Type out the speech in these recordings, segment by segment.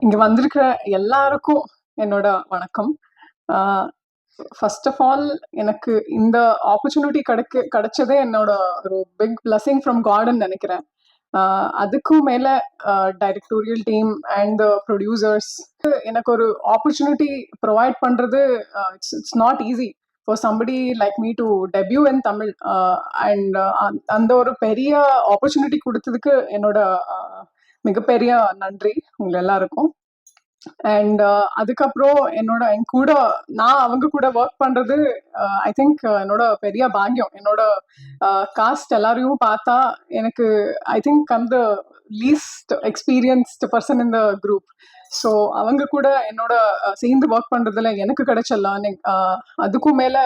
இங்க வந்திருக்கிற எல்லாருக்கும் என்னோட வணக்கம். ஃபர்ஸ்ட் ஆஃப் ஆல் எனக்கு இந்த ஆப்பர்ச்சுனிட்டி கிடைச்சதே என்னோட ஒரு பிக் பிளஸிங் ஃப்ரம் காட்ன்னு நினைக்கிறேன். அதுக்கும் மேல டைரக்டோரியல் டீம் அண்ட் ப்ரொடியூசர்ஸ் எனக்கு ஒரு ஆப்பர்ச்சுனிட்டி ப்ரொவைட் பண்றது it's not easy for somebody like me to debut in Tamil. And அந்த ஒரு பெரிய ஆப்பர்ச்சுனிட்டி கொடுத்ததுக்கு என்னோட மிகப்பெரிய நன்றி உங்க எல்லாருக்கும். அண்ட் அதுக்கப்புறம் என் கூட நான் அவங்க கூட ஒர்க் பண்றது ஐ திங்க் என்னோட பெரிய பாக்கியம். என்னோட காஸ்ட் எல்லாரையும் பார்த்தா எனக்கு ஐ திங்க் அந்த லீஸ்ட் எக்ஸ்பீரியன்ஸ்டு பர்சன் இந்த குரூப். ஸோ அவங்க கூட என்னோட சேர்ந்து ஒர்க் பண்றதுல எனக்கு கிடைச்ச லேர்னிங் அதுக்கும் மேல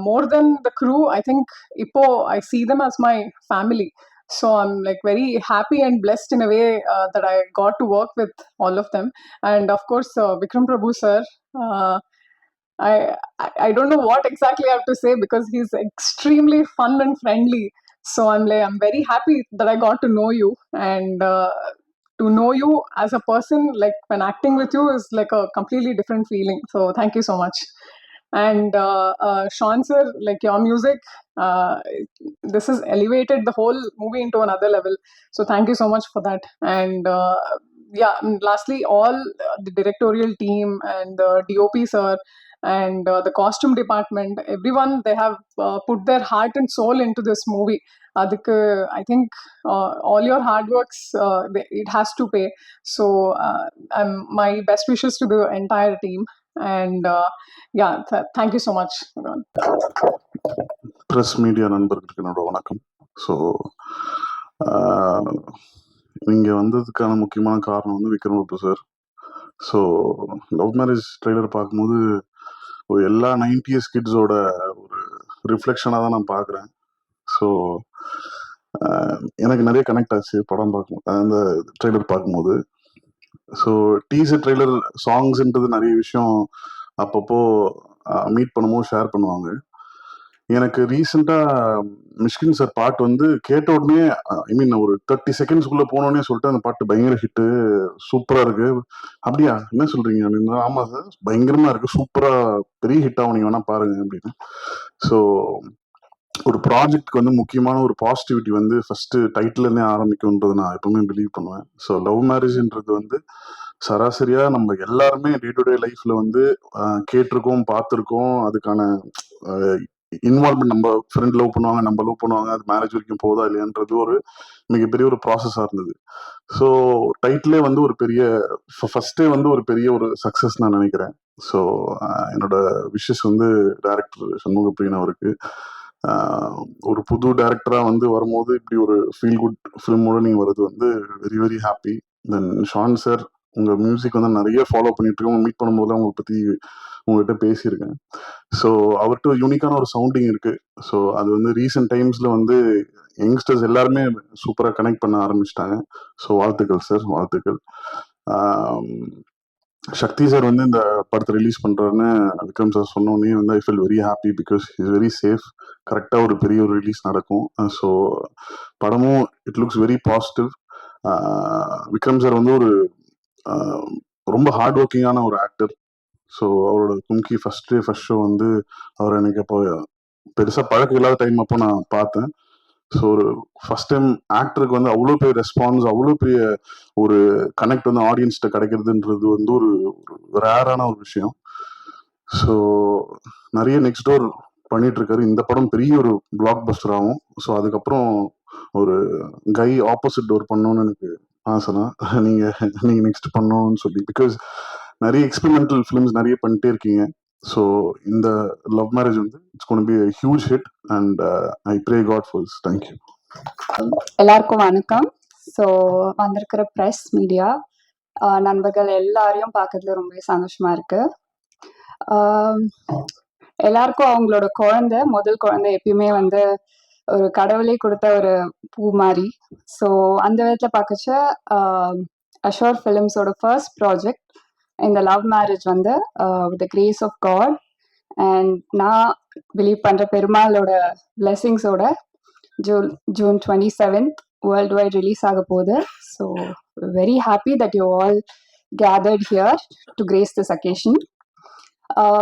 more than the crew, I think இப்போ I see them as my family. So I'm like very happy and blessed in a way that I got to work with all of them. And of course, Vikram Prabhu sir, uh, I don't know what exactly I have to say because he's extremely fun and friendly. So I'm very happy that I got to know you, and to know you as a person, like when acting with you is like a completely different feeling. So thank you so much. And Sean sir, like your music, uh, this has elevated the whole movie into another level. So thank you so much for that. And yeah, and lastly, all the directorial team and the DOP sir and the costume department, everyone, they have put their heart and soul into this movie. Adhikku, I think all your hard works, it has to pay. So my best wishes to the entire team. And yeah, thank you so much, everyone. Press media நண்பர்களுக்கு என்னோட வணக்கம். So இங்கே வந்ததுக்கான முக்கியமான காரணம் வந்து Vikram Prabhu sir. So love marriage trailer பார்க்கும்போது எல்லா 90s கிட்ஸோட ஒரு ரிஃப்ளெக்ஷனாக தான் நான் பார்க்குறேன். ஸோ எனக்கு நிறைய கனெக்ட் ஆச்சு படம் பார்க்கும் அந்த ட்ரெய்லர் பார்க்கும்போது. ஸோ டீசர் ட்ரெய்லர் சாங்ஸ்ன்றது நிறைய விஷயம் அப்பப்போ மீட் பண்ணும்போது ஷேர் பண்ணுவாங்க. எனக்கு ரீசெண்டாக மிஷ்கின் சார் பாட்டு வந்து கேட்ட உடனே ஐ மீன் ஒரு 30 செகண்ட்ஸ்குள்ளே போனோடனே சொல்லிட்டு அந்த பாட்டு பயங்கர ஹிட்டு, சூப்பராக இருக்கு. அப்படியா, என்ன சொல்றீங்க அப்படின்னு. ஆமாம் சார், பயங்கரமாக இருக்கு, சூப்பராக பெரிய ஹிட் ஆகும், நீங்கள் வேணா பாருங்க அப்படின்னு. ஸோ ஒரு ப்ராஜெக்ட்க்கு வந்து முக்கியமான ஒரு பாசிட்டிவிட்டி வந்து ஃபர்ஸ்ட் டைட்டில்லேருந்தே ஆரம்பிக்கும்ன்றது நான் எப்பவுமே பிலீவ் பண்ணுவேன். ஸோ லவ் மேரேஜ்ன்றது வந்து சராசரியா நம்ம எல்லாருமே டே டு டே லைஃப்ல வந்து கேட்டிருக்கோம், பார்த்துருக்கோம். அதுக்கான இன்வால்வ்மெண்ட், நம்ம ஃப்ரெண்ட் லவ் பண்ணுவாங்க, நம்ம லவ் பண்ணுவாங்க, அது மேரேஜ் வரைக்கும் போதா இல்லையான்றது ஒரு மிகப்பெரிய ஒரு ப்ராசஸாக இருந்தது. ஸோ டைட்டிலே வந்து ஒரு பெரிய ஃபர்ஸ்டே வந்து ஒரு பெரிய ஒரு சக்ஸஸ் நான் நினைக்கிறேன். ஸோ என்னோட விஷஸ் வந்து டைரக்டர் சண்முகப்பிரியன் அவருக்கு ஒரு புது டைரக்டராக வந்து வரும்போது இப்படி ஒரு ஃபீல் குட் ஃபிலிமோட நீங்கள் வருது வந்து வெரி வெரி ஹாப்பி. தென் ஷான் சார், உங்கள் மியூசிக் வந்து நிறைய ஃபாலோ பண்ணிட்டு இருக்கோம். மீட் பண்ணும்போது உங்களை பற்றி உங்கள்கிட்ட பேசியிருக்கேன். ஸோ அவர்கிட்ட யூனிக்கான ஒரு சவுண்டிங் இருக்குது. ஸோ அது வந்து ரீசெண்ட் டைம்ஸில் வந்து யங்ஸ்டர்ஸ் எல்லாருமே சூப்பராக கனெக்ட் பண்ண ஆரம்பிச்சிட்டாங்க. ஸோ வாழ்த்துக்கள் சார், வாழ்த்துக்கள். சக்தி சார் வந்து இந்த படத்தை ரிலீஸ் பண்ணுறாருன்னு விக்ரம் சார் சொன்னோடனே வந்து I feel very happy because is very safe. கரெக்டாக ஒரு பெரிய ஒரு ரிலீஸ் நடக்கும். ஸோ படமும் it looks very positive. Vikram sir வந்து ஒரு ரொம்ப ஹார்ட் ஒர்க்கிங்கான ஒரு ஆக்டர். ஸோ அவரோட கும்கி ஃபர்ஸ்ட் ஷோ வந்து அவர் எனக்கு அப்போ பெருசாக பழக்கம் இல்லாத டைம் அப்போ நான் பார்த்தேன். ஸோ ஒரு ஃபர்ஸ்ட் டைம் ஆக்டருக்கு வந்து அவ்வளோ பெரிய ரெஸ்பான்ஸ், அவ்வளோ பெரிய ஒரு கனெக்ட் வந்து ஆடியன்ஸ்கிட்ட கிடைக்கிறதுன்றது வந்து ஒரு ரேரான ஒரு விஷயம். ஸோ நிறைய நெக்ஸ்ட் டோர் பண்ணிட்டு இருக்காரு. இந்த படம் பெரிய ஒரு பிளாக் பஸ்டர் ஆகும். ஸோ அதுக்கப்புறம் ஒரு கை ஆப்போசிட் டோர் பண்ணணும்னு எனக்கு ஆசைனா நீங்க நெக்ஸ்ட் பண்ணணும்னு சொல்லி, பிகாஸ் நிறைய எக்ஸ்பெரிமெண்டல் ஃபிலிம்ஸ் நிறைய பண்ணிட்டே இருக்கீங்க. ஸோ இந்த லவ் மேரேஜ் வந்து it's gonna be a huge hit and I pray God for this. Thank you. எல்லாருக்கும் வணக்கம். ஸோ வந்திருக்கிற ப்ரெஸ் மீடியா நண்பர்கள் எல்லாரையும் பார்க்கறதுல ரொம்ப சந்தோஷமா இருக்கு. எல்லாருக்கும் அவங்களோட குழந்தை, முதல் குழந்தை எப்பயுமே வந்து ஒரு கடவுளே கொடுத்த ஒரு பூ மாதிரி. ஸோ அந்த விதத்தில் பார்க்கச்ச அஷோர் ஃபிலிம்ஸோட ஃபர்ஸ்ட் ப்ராஜெக்ட் இந்த லவ் மேரேஜ் வந்து with the grace of God and நான் பிலீவ் பண்ணுற பெருமாளோட பிளெஸிங்ஸோட June 27th world wide release ஆக போகுது. So very happy that you all gathered here to grace this occasion.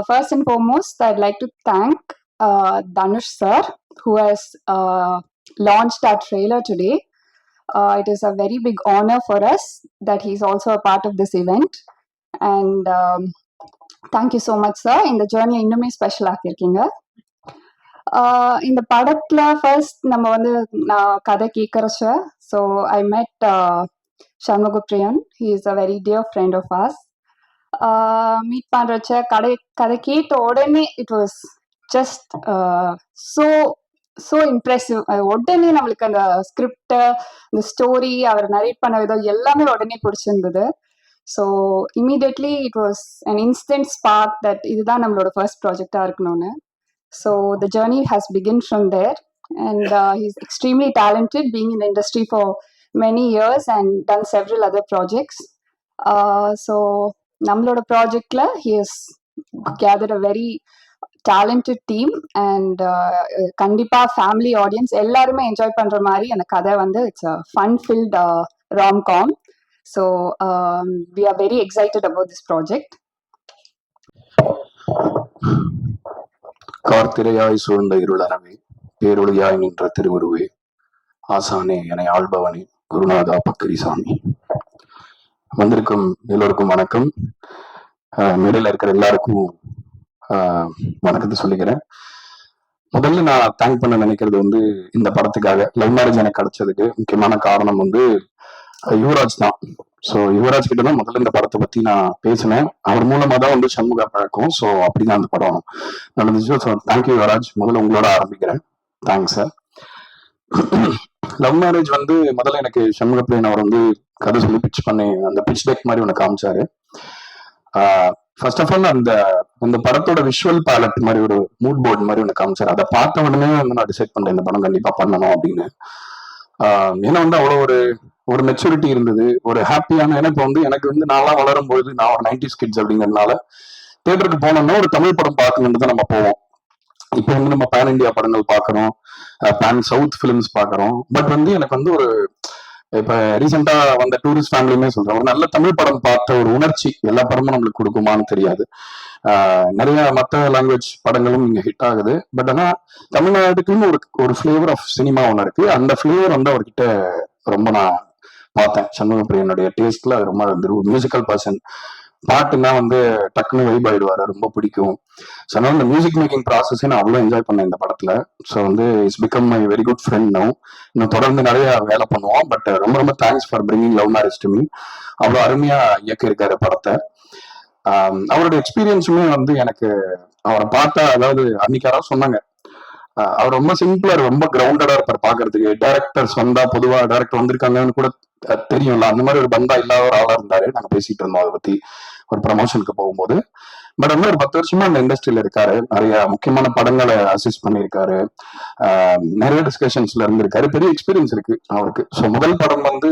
First and foremost, I'd like to thank Dhanush sir, who has launched our trailer today. It is a very big honor for us that he's also a part of this event. And thank you so much, sir. இந்த journey இன்னுமே special ஆக்கியிருக்கீங்க. இந்த படத்துல first நம்ம வந்து நான் கதை கேட்கறச்ச so I met Shanmugapriyan. He is a very dear friend of us. Meet பண்றச்ச கதை கேட்ட உடனே it was just so so impressive. உடனே நம்மளுக்கு அந்த ஸ்கிரிப்ட், இந்த ஸ்டோரி, அவர் நரேட் பண்ண விதம் எல்லாமே உடனே பிடிச்சிருந்தது. So immediately it was an instant spark that இதுதான் நம்மளோட ஃபர்ஸ்ட் ப்ராஜெக்டாக இருக்கணும்னு. So the journey has begun from there, and he's extremely talented, being in the industry for many years and done several other projects. So nammaloda project la he has gathered a very talented team, and kandipa family audience ellarume enjoy pandra mari and kadai vandu it's a fun filled rom-com. So we are very excited about this project. கார்த்திரையாய் சூழ்ந்த இருளறவே பேரொழியாய் நின்ற திருவுருவே ஆசானே என ஆள்பவனே குருநாதா பக்கரிசாமி. வந்திருக்கும் எல்லோருக்கும் வணக்கம். மேடையில் இருக்கிற எல்லாருக்கும் வணக்கத்தை சொல்லிக்கிறேன். முதல்ல நான் தேங்க் பண்ண நினைக்கிறது வந்து இந்த படத்துக்காக லவ் மேரேஜ் எனக்கு கிடைச்சதுக்கு முக்கியமான காரணம் வந்து யுவராஜ் தான். ஸோ யுவராஜ் கிட்ட தான் முதல்ல இந்த படத்தை பத்தி நான் பேசினேன். அவர் மூலமா தான் வந்து சண்முகா பழக்கம். ஸோ அப்படிதான் அந்த படம் நடந்துச்சு. So thank you Yuvraj. முதல்ல உங்களோட ஆரம்பிக்கிறேன். Thanks sir. லவ் மேரேஜ் வந்து முதல்ல எனக்கு சண்முகப்பிரியன் அவர் வந்து கதை சொல்லி பிச் பண்ணி அந்த பிச் டெக் மாதிரி ஒன்று காமிச்சாரு. ஃபர்ஸ்ட் ஆஃப் ஆல் அந்த படத்தோட விஷுவல் பேலட் மாதிரி ஒரு மூட் போர்டு மாதிரி ஒன்று காமிச்சாரு. அதை பார்த்த உடனே வந்து நான் டிசைட் பண்ணேன் இந்த படம் கண்டிப்பா பண்ணணும் அப்படின்னு. ஏன்னா வந்து அவ்வளோ ஒரு மெச்சூரிட்டி இருந்தது, ஒரு ஹாப்பியான. ஏன்னா இப்போ வந்து எனக்கு வந்து நான்லாம் வளரும் பொழுது நான் ஒரு 90s கிட்ஸ் அப்படிங்கிறதுனால தியேட்டருக்கு போனோம்னா ஒரு தமிழ் படம் பார்க்கணுன்னு தான் நம்ம போவோம். இப்போ வந்து நம்ம பேன் இந்தியா படங்கள் பார்க்கறோம், பேன் சவுத் ஃபிலிம்ஸ் பார்க்கறோம். பட் வந்து எனக்கு வந்து ஒரு இப்ப ரீசெண்டா வந்த டூரிஸ்ட் ஃபேமிலியுமே சொல்றேன், ஒரு நல்ல தமிழ் படம் பார்த்த ஒரு உணர்ச்சி எல்லா படமும் நம்மளுக்கு கொடுக்குமான்னு தெரியாது. நிறைய மற்ற லாங்குவேஜ் படங்களும் இங்க ஹிட் ஆகுது. பட் ஆனா தமிழ்நாட்டுக்குன்னு ஒரு ஃபிளேவர் ஆஃப் சினிமா ஒன்று இருக்கு. அந்த ஃபிளேவர் வந்து அவர்கிட்ட ரொம்ப நான் பார்த்தேன். சண்முகப்பிரியனுடைய டேஸ்ட்ல அது ரொம்ப மியூசிக்கல் பர்சன். பாட்டுன்னா வந்து டக்குன்னு வைப் ஆயிடுவாரு, ரொம்ப பிடிக்கும். ஸோ அதனால இந்த மியூசிக் மேக்கிங் ப்ராசஸே நான் அவ்வளோ என்ஜாய் பண்ணேன் இந்த படத்துல. ஸோ வந்து it's become my very good friend now. இன்னும் தொடர்ந்து நிறைய வேலை பண்ணுவோம். பட் ரொம்ப ரொம்ப thanks for bringing love marriage to me. அவ்வளோ அருமையா இயக்கியிருக்காரு படத்தை. அவருடைய எக்ஸ்பீரியன்ஸுமே வந்து எனக்கு அவரை பார்த்தா, அதாவது அன்னைக்கு யாராவது சொன்னாங்க அவர் ரொம்ப சிம்பிளா ரொம்ப கிரவுண்டடா இருப்பார் பாக்குறதுக்கு. டைரக்டர்ஸ் வந்தா பொதுவா டைரக்டர் வந்திருக்காங்கன்னு கூட தெரியும்ல, அந்த மாதிரி ஒரு பந்தா இல்லாத ஒரு ஆளா இருந்தாரு. நாங்க பேசிட்டு இருந்தோம் அதை பத்தி ஒரு ப்ரமோஷனுக்கு போகும்போது. பட் வந்து ஒரு 10 வருஷமா இந்த இண்டஸ்ட்ரியில இருக்காரு. நிறைய முக்கியமான படங்களை அசிஸ்ட் பண்ணியிருக்காரு. நிறைய டிஸ்கஷன்ஸ்ல இருந்திருக்காரு. பெரிய எக்ஸ்பீரியன்ஸ் இருக்கு அவருக்கு. ஸோ முதல் படம் வந்து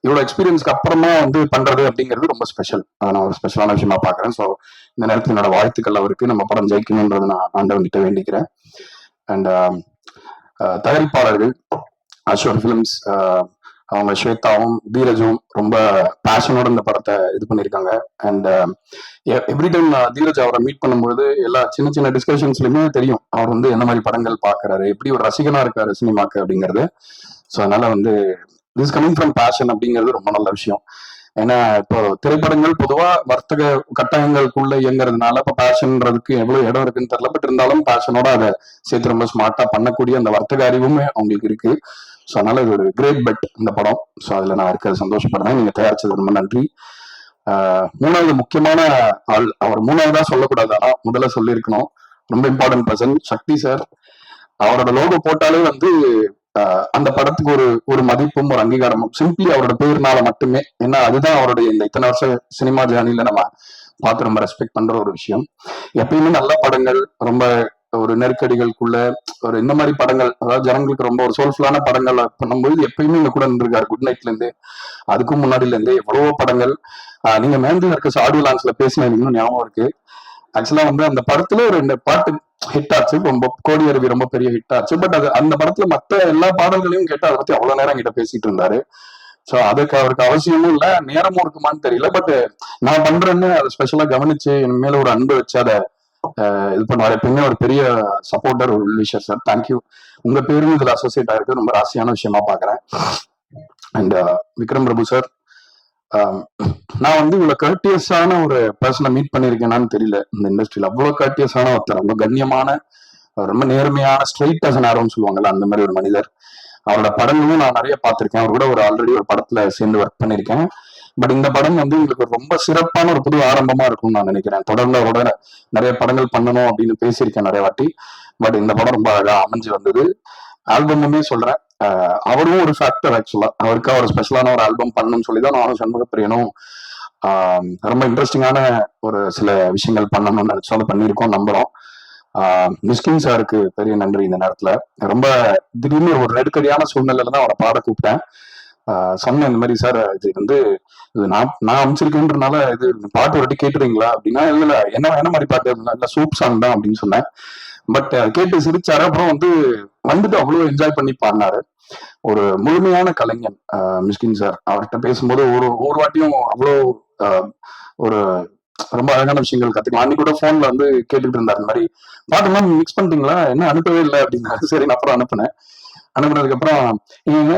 இவ்வளவு எக்ஸ்பீரியன்ஸ்க்கு அப்புறமா வந்து பண்றது அப்படிங்கிறது ரொம்ப ஸ்பெஷல். நான் ஒரு ஸ்பெஷலான விஷயமா பாக்குறேன். ஸோ இந்த நேரத்தில் என்னோட வாழ்த்துக்கள் அவருக்கு. நம்ம படம் ஜெயிக்கணும்ன்றது நான் ஆண்டவன்கிட்ட வேண்டிக்கிறேன். அண்ட் தயாரிப்பாளர்கள் அஷோர் ஃபிலிம்ஸ், அவங்க ஸ்வேதாவும் தீரஜும் ரொம்ப பேஷனோட இந்த படத்தை இது பண்ணியிருக்காங்க. அண்ட் எவ்ரி டைம் தீரஜ் அவரை மீட் பண்ணும்போது எல்லா சின்ன சின்ன டிஸ்கஷன்ஸ்லயுமே தெரியும் அவர் வந்து என்ன மாதிரி படங்கள் பாக்குறாரு, எப்படி ஒரு ரசிகனா இருக்காரு சினிமாக்கு அப்படிங்கிறது. ஸோ அதனால வந்து திஸ் கமிங் ஃப்ரம் பேஷன் அப்படிங்கிறது ரொம்ப நல்ல விஷயம். ஏன்னா இப்போ திரைப்படங்கள் பொதுவா வர்த்தக கட்டாயங்களுக்குள்ள இயங்குறதுனால இப்போ பேஷன்ன்றதுக்கு எவ்வளவு இடம் இருக்குன்னு தெரியல. பட் இருந்தாலும் பேஷனோட அதை சேர்த்து ரொம்ப ஸ்மார்ட்டா பண்ணக்கூடிய அந்த வர்த்தக அறிவுமே அவங்களுக்கு இருக்கு. ஸோ அதனால இது ஒரு கிரேட் பெட் இந்த படம். ஸோ அதுல நான் இருக்கிறது சந்தோஷப்படுறேன். நீங்க தயாரிச்சது ரொம்ப நன்றி. மூணாவது முக்கியமான ஆள், அவர் மூணாவதா சொல்லக்கூடாது, ஆனா முதல்ல சொல்லியிருக்கணும், ரொம்ப இம்பார்ட்டன்ட் பர்சன் சக்தி சார். அவரோட லோகோ போட்டாலே வந்து அந்த படத்துக்கு ஒரு மதிப்பும் ஒரு அங்கீகாரமும் சிம்பிளி அவரோட பேர்னால மட்டுமே. ஏன்னா அதுதான் அவருடைய இந்த இத்தனை வருஷம் சினிமா ஜேர்னில நம்ம பார்த்து ரொம்ப ரெஸ்பெக்ட் பண்ற ஒரு விஷயம். எப்பயுமே நல்ல படங்கள், ரொம்ப ஒரு நெருக்கடிகளுக்குள்ள ஒரு இந்த மாதிரி படங்கள், அதாவது ஜனங்களுக்கு ரொம்ப ஒரு சோல்ஃபுல்லான படங்கள் பண்ணும்போது எப்பயுமே இங்க கூட இருந்திருக்காரு. குட் நைட்ல இருந்து அதுக்கும் முன்னாடில இருந்து எவ்வளவோ படங்கள். நீங்க மேந்தில் இருக்க ஆடியோ லான்ச்ல பேசின இன்னும் ஞாபகம் இருக்கு. ஆக்சுவலா வந்து அந்த படத்துல ஒரு 2 பாட்டு ஹிட் ஆச்சு. ரொம்ப கோடி அருவி ரொம்ப பெரிய ஹிட் ஆச்சு. பட் அது அந்த படத்துல மத்த எல்லா பாடல்களையும் கேட்டு அதை பத்தி அவ்வளவு நேரம் கிட்ட பேசிட்டு இருந்தாரு. ஸோ அதுக்கு அவருக்கு அவசியமும் இல்லை, நேரமும் இருக்குமான்னு தெரியல. பட் நான் பண்றேன்னு அதை ஸ்பெஷலா கவனிச்சு என் மேல ஒரு அன்பு வச்சு அதை இது பண்ணுவார். எப்பயுமே ஒரு பெரிய சப்போர்ட்டர் ஒரு விஷயம் சார். தேங்க்யூ. உங்க பேரும் இதுல அசோசியேட் ஆயிருக்கு, ரொம்ப ராசியான விஷயமா பாக்குறேன். அண்ட் விக்ரம் பிரபு சார், நான் வந்து இவ்வளவு கர்டியஸான ஒரு பர்சனை மீட் பண்ணிருக்கேனான்னு தெரியல. இந்த இண்டஸ்ட்ரியில அவ்வளவு கர்டியஸான ஒருத்தர், ரொம்ப கண்ணியமான, ரொம்ப நேர்மையான, ஸ்ட்ரெயிட் அஸ் அன் ஆரோன்னு சொல்லுவாங்கல்ல, அந்த மாதிரி ஒரு மனிதர். அவரோட படங்களும் நான் நிறைய பார்த்திருக்கேன். அவர் கூட ஒரு ஆல்ரெடி ஒரு படத்துல சேர்ந்து ஒர்க் பண்ணியிருக்கேன். பட் இந்த படம் வந்து உங்களுக்கு ரொம்ப சிறப்பான ஒரு புது ஆரம்பமா இருக்கும்னு நான் நினைக்கிறேன். தொடர்ந்து அவரோட நிறைய படங்கள் பண்ணணும் அப்படின்னு பேசியிருக்கேன் நிறைய வாட்டி. பட் இந்த படம் ரொம்ப அழகா அமைஞ்சு வந்தது. ஆல்பமுமே சொல்றேன், அவரும் ஒரு ஃபேக்டர். ஆக்சுவலா அவருக்கு ஒரு ஸ்பெஷலான ஒரு ஆல்பம் பண்ணணும்னு சொல்லி தான் நானும் சண்முகப்பிரியனும் ரொம்ப இன்ட்ரெஸ்டிங்கான ஒரு சில விஷயங்கள் பண்ணணும்னு நினைச்சாலும் பண்ணியிருக்கோம், நம்புறோம். மிஸ்கின் சாருக்கு பெரிய நன்றி. இந்த நேரத்துல ரொம்ப திடீர்னு ஒரு நெருக்கடியான சூழ்நிலையில தான் அவரை பாட கூப்பிட்டேன். சொன்னேன் இந்த மாதிரி, சார் இது வந்து இது நான் அமைச்சிருக்கேன்றனால இது பாட்டு ஒரு வாட்டி கேட்டுறீங்களா அப்படின்னா, இல்ல என்ன மாதிரி பாட்டு, இல்ல சூப் சாங் தான் அப்படின்னு சொன்னேன். பட் கேட்டு சிரிச்சாரு. அப்புறம் வந்துட்டு அவ்வளவு என்ஜாய் பண்ணி பாடினாரு. ஒரு முழுமையான கலைஞன் மிஸ்கின் சார். அவர்கிட்ட பேசும்போது ஒரு வாட்டியும் அவ்வளோ ஒரு ரொம்ப அழகான விஷயங்கள் கத்துக்கலாம். அன்னைக்கு கூட போன்ல வந்து கேட்டுட்டு இருந்தாரு, இந்த மாதிரி பாட்டுலாம் மிக்ஸ் பண்ணிட்டீங்களா, என்ன அனுப்பவே இல்லை அப்படின்னாரு. சரி, நான் அப்புறம் அனுப்புனதுக்கு அப்புறம்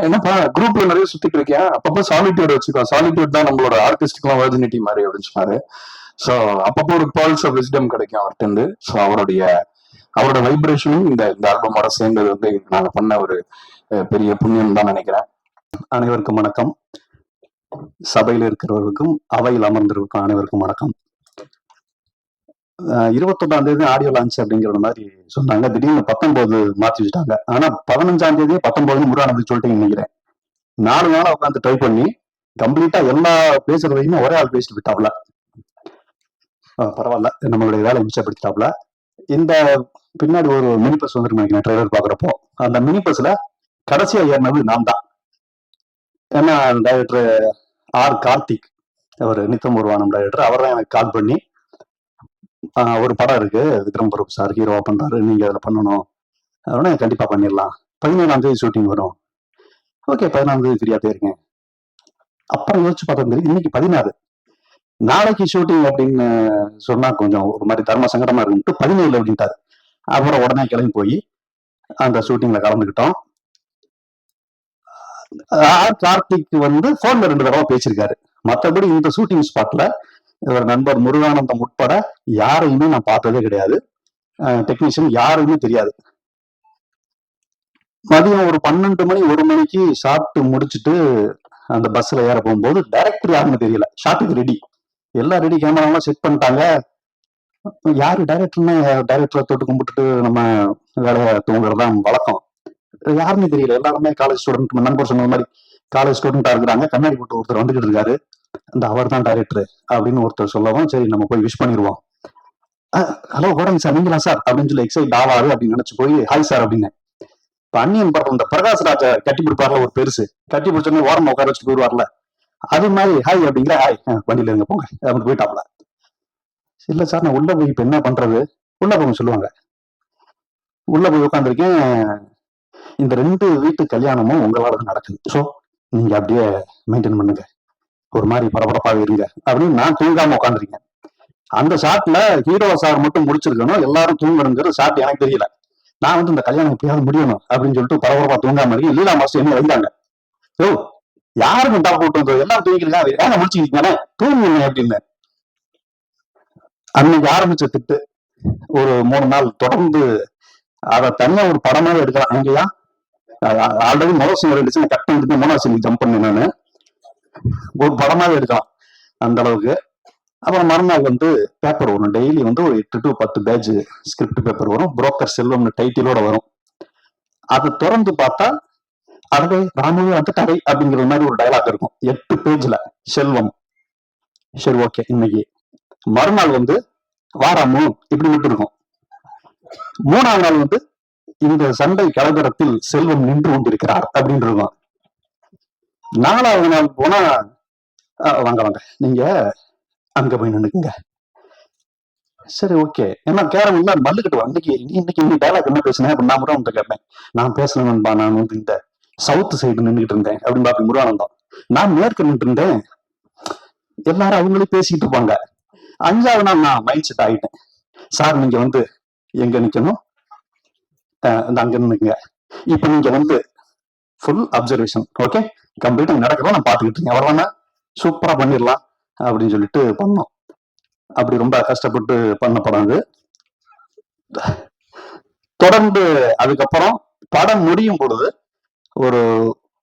என்னப்பா குரூப்ல நிறைய சுத்திட்டு இருக்கேன், அப்பப்போ சாலிட்யூட் வச்சுக்கோ, சாலிட்யூட் தான் நம்மளோட ஆர்டிஸ்டுக்குலாம் வெர்ஜினிட்டி மாதிரி அப்படின்னு சொன்னாரு. ஸோ அப்பப்போ ஒரு பால்ஸ் ஆஃப் விஸ்டம் கிடைக்கும் அவர்கிட்ட இருந்து. ஸோ அவரோட வைப்ரேஷனும் இந்த ஆல்பமோட சேர்ந்தது வந்து நாங்க பண்ண ஒரு பெரிய புண்ணியம் தான் நினைக்கிறேன். அனைவருக்கும் வணக்கம். சபையில் இருக்கிறவர்களுக்கும் அவையில் அமர்ந்திருக்கும் அனைவருக்கும் வணக்கம். 21ஆம் தேதி ஆடியோ லான்ச் அப்படிங்கிற மாதிரி சொன்னாங்க. திடீர்னு 19 மாத்தி வச்சுட்டாங்க. ஆனா 15ஆம் தேதி 19 முருகானந்து சொல்லிட்டு நினைக்கிறேன். 4 நாளா உட்காந்து ட்ரை பண்ணி கம்ப்ளீட்டா எல்லா பேசுறதையுமே ஒரே ஆள் பேசிட்டு விட்டாப்ல. பரவாயில்ல, நம்மளுடைய வேலை மிச்சப்படுத்திட்டாப்ல. இந்த பின்னாடி ஒரு மினி பஸ் வந்துருக்கு நினைக்கிறேன் ட்ரெய்லர் பாக்குறப்போ. அந்த மினி பஸ்ல கடைசியா ஏறினது நான் தான். ஏன்னா டைரக்டர் ஆர் கார்த்திக், அவர் நித்தம் உருவானம் டைரக்டர், அவர் தான் எனக்கு கால் பண்ணி ஒரு படம் இருக்கு, விக்ரம் பிரபு சார் ஹீரோவா பண்றாரு, நீங்க அதுல பண்ணணும். அதனால கண்டிப்பா பண்ணிடலாம். 17ஆம் தேதி ஷூட்டிங் வரும். ஓகே, 17ஆம் தேதி ஃப்ரீயா போயிருக்கேன். அப்புறம் யோசிச்சு பார்த்தா இன்னைக்கு 16, நாளைக்கு ஷூட்டிங் அப்படின்னு சொன்னா கொஞ்சம் ஒரு மாதிரி தர்ம சங்கடமா இருக்குன்ட்டு 17 அப்படின்ட்டாரு. அப்புறம் உடனே கிளம்பி போய் அந்த ஷூட்டிங்ல கலந்துக்கிட்டோம். கார்த்திக் வந்து போன்ல 2 தடவை பேசியிருக்காரு. மற்றபடி இந்த ஷூட்டிங் ஸ்பாட்ல இவர் நண்பர் முருகானந்தம் உட்பட யாரையுமே நான் பார்த்ததே கிடையாது. டெக்னீஷியன் யாருமே தெரியாது. மதியம் ஒரு 12 மணி 1 மணிக்கு சாப்பிட்டு முடிச்சுட்டு அந்த பஸ்ல ஏற போகும்போது டைரக்டர் யாருன்னு தெரியல. ஷாட்டுக்கு ரெடி, எல்லாம் ரெடி, கேமராலாம் செட் பண்ணிட்டாங்க. யாரு டைரக்டர்னு டைரக்டரை தொட்டு கும்பிட்டுட்டு நம்ம வேலையை தூங்குறதுதான் வழக்கம். யாருமே தெரியல. எல்லாருமே காலேஜ் ஸ்டூடெண்ட், நண்பர் சொன்ன மாதிரி காலேஜ் ஸ்டூடெண்டா இருக்கிறாங்க. கண்ணாடி போட்டு ஒருத்தர் வந்துகிட்டு இருக்காரு. அந்த அவர் தான் டைரக்டர் அப்படின்னு ஒருத்தர் சொல்லவும், சரி நம்ம போய் விஷ் பண்ணிடுவோம். ஹலோ கோடங்க சார், நீங்களா சார் அப்படின்னு சொல்லி எக்ஸைட் ஆவாரு அப்படின்னு நினைச்சு போய் ஹாய் சார் அப்படின்னு. இப்ப அன்னியன் படத்துல இந்த பிரகாஷ்ராஜ கட்டி பிடிப்பார்ல ஒரு பெருசு, கட்டி பிடிச்சோடனே ஓரமா உட்கார வச்சுட்டு போயிடுவார்ல, அது மாதிரி ஹாய் அப்படிங்கிற, ஹாய் வண்டியில இருங்க போங்க அப்படின்னு போயிட்டாப்ல. இல்ல சார், நான் உள்ள போய் இப்ப என்ன பண்றது, உள்ள போங்க சொல்லுவாங்க. உள்ள போய் உட்காந்துருக்கேன். இந்த 2 வீட்டு கல்யாணமும் உங்களால நடக்குது. ஸோ நீங்க அப்படியே மெயின்டைன் பண்ணுங்க, ஒரு மாதிரி பரபரப்பாக இருங்க அப்படின்னு நான் தூங்காம உட்காந்துருக்கேன். அந்த ஷாட்ல ஹீரோ சார் மட்டும் முடிச்சிருக்கணும், எல்லாரும் தூங்கணுங்கிறது ஷாட் எனக்கு தெரியல. நான் வந்து இந்த கல்யாணம் எப்படியாவது முடியணும் அப்படின்னு சொல்லிட்டு பரபரப்பா தூங்காம இருக்கேன். லீலா மாஸ்டர் என்ன வைத்தாங்க, ஓ யாருக்கும் டாப் போட்டு வந்தது, எல்லாம் தூங்கிருக்காங்க, ஏன்னா முடிச்சுக்கிட்டீங்க தூங்குங்க அப்படின்னு. அன்னைக்கு ஆரம்பிச்ச திட்டு ஒரு 3 நாள் தொடர்ந்து அதை தனியா ஒரு படமாவே எடுக்கலாம். அங்கேயா ஆல்ரெடி முதல் சீன் 2 சீன் கட் பண்ணிட்டு 3ஆவது சீனுக்கு ஜம்ப் பண்ணேன் நானு. ஒரு படமாவே எடுக்கலாம் அந்த அளவுக்கு. அப்புறம் மறுநாள் வந்து பேப்பர் வரும். டெய்லி வந்து ஒரு 8 to 10 பேஜ் ஸ்கிரிப்ட் பேப்பர் வரும். புரோக்கர் செல்வம்னு டைட்டிலோட வரும். அதை திறந்து பார்த்தா அடவே ராமுவே வந்துட்டாரே அப்படிங்கிற மாதிரி ஒரு டயலாக் இருக்கும் 8 பேஜ்ல. செல்வம். சரி ஓகே, இன்னைக்கு மறுநாள் வந்து வாராமு இப்படி மட்டும் இருக்கும். 3ஆவது நாள் வந்து இந்த சண்டை கலவரத்தில் செல்வம் நின்று கொண்டிருக்கிறார் அப்படின்னு இருக்கும். 4ஆவது நாள் போனா வாங்க வாங்க நீங்க அங்க போய் நின்னுக்குங்க. சரி ஓகே, ஏன்னா கேரம் இல்ல மல்லுக்கிட்டு இன்னைக்கு டைலாக் என்ன பேசுனேன் அப்படின்னு நான் முருகானந்தம் கேட்பேன். நான் பேசணும்பா, நான் வந்து இந்த சவுத் சைடு நின்றுட்டு இருந்தேன் அப்படின்னு பாப்பி முருகானந்தம். நான் மேற்க நின்றுட்டேன், எல்லாரும் அவங்களே பேசிட்டு இருப்பாங்க. 5வது நாள் நான் மைண்ட் செட் ஆகிட்டேன். சார் நீங்க வந்து எங்க நிக்கணும், இந்த அங்க நின்னுங்க. இப்ப நீங்க வந்து ஃபுல் அப்சர்வேஷன், ஓகே, கம்ப்ளீட்டா நடக்கிறதா நான் பாத்துக்கிட்டு இருக்கேன், அவ்வளவுதானே, சூப்பரா பண்ணிடலாம் அப்படின்னு சொல்லிட்டு பண்ணோம். அப்படி ரொம்ப கஷ்டப்பட்டு பண்ண படம் அது. தொடர்ந்து அதுக்கப்புறம் படம் முடியும் பொழுது ஒரு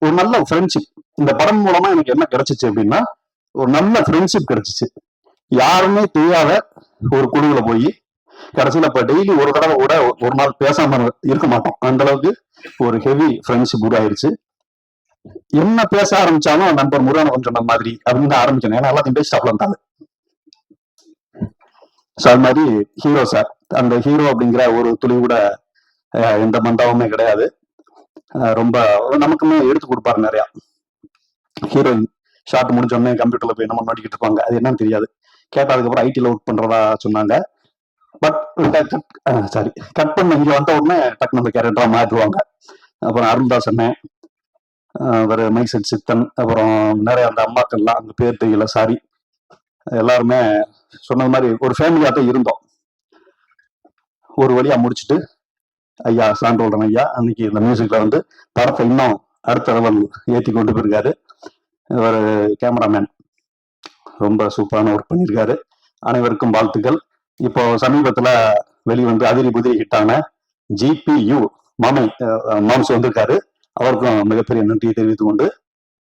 ஒரு நல்ல ஃப்ரெண்ட்ஷிப் இந்த படம் மூலமா எனக்கு என்ன கிடைச்சிச்சு அப்படின்னா, ஒரு நல்ல ஃப்ரெண்ட்ஷிப் கிடைச்சிச்சு. யாருமே தெரியாத ஒரு குழுவுல போய் கடைசியில இப்ப டெய்லி ஒரு தடவை கூட ஒரு நாள் பேசாம இருக்க மாட்டோம். அந்த அளவுக்கு ஒரு ஹெவி ஃப்ரெண்ட்ஷிப் உருவாயிருச்சு. என்ன பேச ஆரம்பிச்சாலும் நண்பர் முருகன் சொன்ன மாதிரி அப்படின்னு தான் ஆரம்பிக்கணும். ஏன்னா எல்லாத்தையும் பேசிட்டாப்ல இருந்தாங்க. ஸோ அது மாதிரி ஹீரோ சார், அந்த ஹீரோ அப்படிங்கிற ஒரு துளி கூட எந்த மந்தாவுமே கிடையாது. ரொம்ப நமக்குமே எடுத்து கொடுப்பாரு நிறையா. ஹீரோயின் ஷார்ட் முடிஞ்சோடனே கம்ப்யூட்டர்ல போய் நம்ம நோட்டிக்கிட்டு இருப்பாங்க, அது என்னன்னு தெரியாது. கேட்டதுக்கப்புறம் ஐடியில் ஒர்க் பண்றதா சொன்னாங்க. பட் சாரி, கட் பண்ண இங்க வந்த உடனே டக்குனு அந்த கேரக்டரா மாற்றுவாங்க. அப்புறம் அருள்தாஸ் அண்ணன், வேற மைசெட் சித்தன், அப்புறம் நிறைய அந்த அம்மாக்கள்லாம் அந்த பேர் தெரியல, சாரி. எல்லாருமே சொன்னது மாதிரி ஒரு ஃபேமிலியா தான் இருந்தோம். ஒரு வழியா முடிச்சுட்டு ஐயா சான்றோடன் ஐயா அன்னைக்கு இந்த மியூசிக்ல வந்து படத்தை இன்னும் அடுத்த லெவல் ஏற்றி கொண்டு போயிருக்காரு. ஒரு கேமராமேன் ரொம்ப சூப்பரான ஒர்க் பண்ணியிருக்காரு. அனைவருக்கும் வாழ்த்துக்கள். இப்போ சமீபத்துல வெளிவந்து அதிரி புதிரி ஹிட்டான GPU மாம்ஸ் வந்திருக்காரு. அவருக்கும் மிகப்பெரிய நன்றியை தெரிவித்துக் கொண்டு